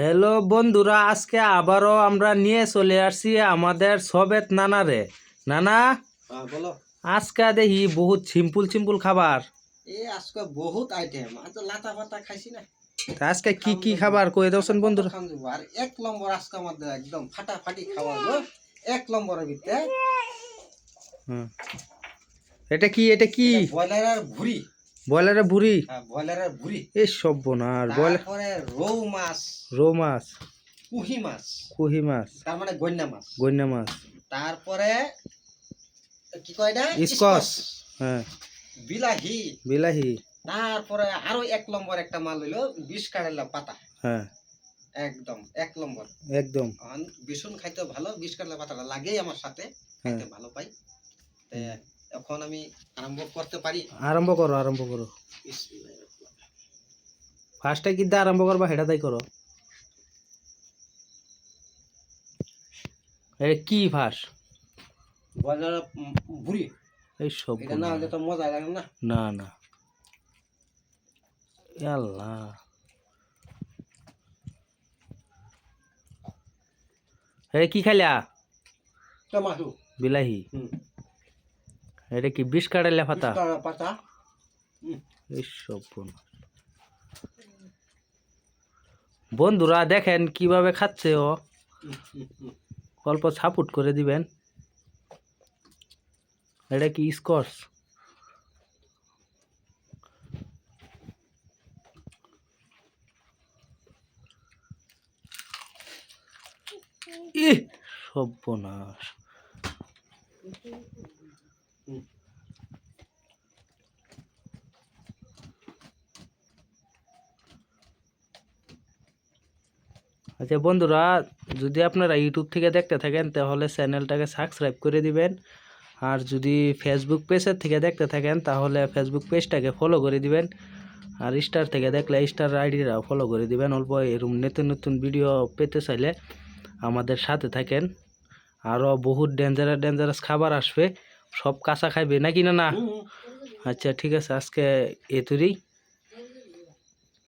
Hello বন্ধুরা, আজকে আবারও আমরা নিয়ে চলে আসছি আমাদের সবেত নানারে। নানা, বলো। আজকে দেখি বহুত সিম্পল সিম্পল খাবার। আজকে বহুত আইটেম, আজ লাতা পাতা খাইছি না। আজকে কি কি খাবার কই দওছেন বন্ধুরা? আর এক নম্বর আজকে আমাদের একদম ফাটাফাটি খাবার গো। এক নম্বরের ভিতরে এটা কি ব্রয়লারের ভুড়ি। ব্রয়লারের ভুড়ি? হ্যাঁ, ব্রয়লারের ভুড়ি। এই সব বোনার তারপরে রৌ মাছ, মাছ, কুহি মাছ, তার মানে গইন্না মাছ, তারপরে কি কয় এটা, স্কচ, হ্যাঁ, বিলাহি, তারপরে আরো এক নম্বর একটা মাল হইলো বিষ কাড়াইলা পাতা। হ্যাঁ, একদম এক নম্বর। একদম ভীষণ খাইতে ভালো, বিষ কাটলা পাতাটা লাগেই আমার সাথে, খাইতে ভালো পাই। এখন আমি আরম্ভ করতে পারি? আরম্ভ করো। ফার্স্টে কি দিয়ে আরম্ভ করবা সেটা তাই করো। এটা কি ফার্স্ট? ব্রয়লার ভুড়ি। এই সব এটা না হলে তো মজা লাগে না। না না, আল্লাহ, এটা কি খাইলা? টমেটো, বিলাহি। এটা কি বিষ কাটাইলা পাতা? পাতা। এইসব বন্ধুরা দেখেন কিভাবে খাচ্ছে ও, অল্প সাপোর্ট করে দিবেন। এটা কি স্কচ? সর্বনাশ। আচ্ছা বন্ধুরা, যদি আপনারা ইউটিউব থেকে দেখতে থাকেন তাহলে চ্যানেলটাকে সাবস্ক্রাইব করে দিবেন, আর যদি ফেসবুক পেজের থেকে দেখতে থাকেন তাহলে ফেসবুক পেজটাকে ফলো করে দিবেন, আর স্টার থেকে দেখলে স্টার আইডিটা ফলো করে দিবেন। অল্প এরকম নতুন নতুন ভিডিও পেতে চাইলে আমাদের সাথে থাকেন। আরও বহুত ডেঞ্জারাস খাবার আসবে, সব কাঁচা খাইবে নাকি না? আচ্ছা ঠিক আছে, আজকে এতুরই।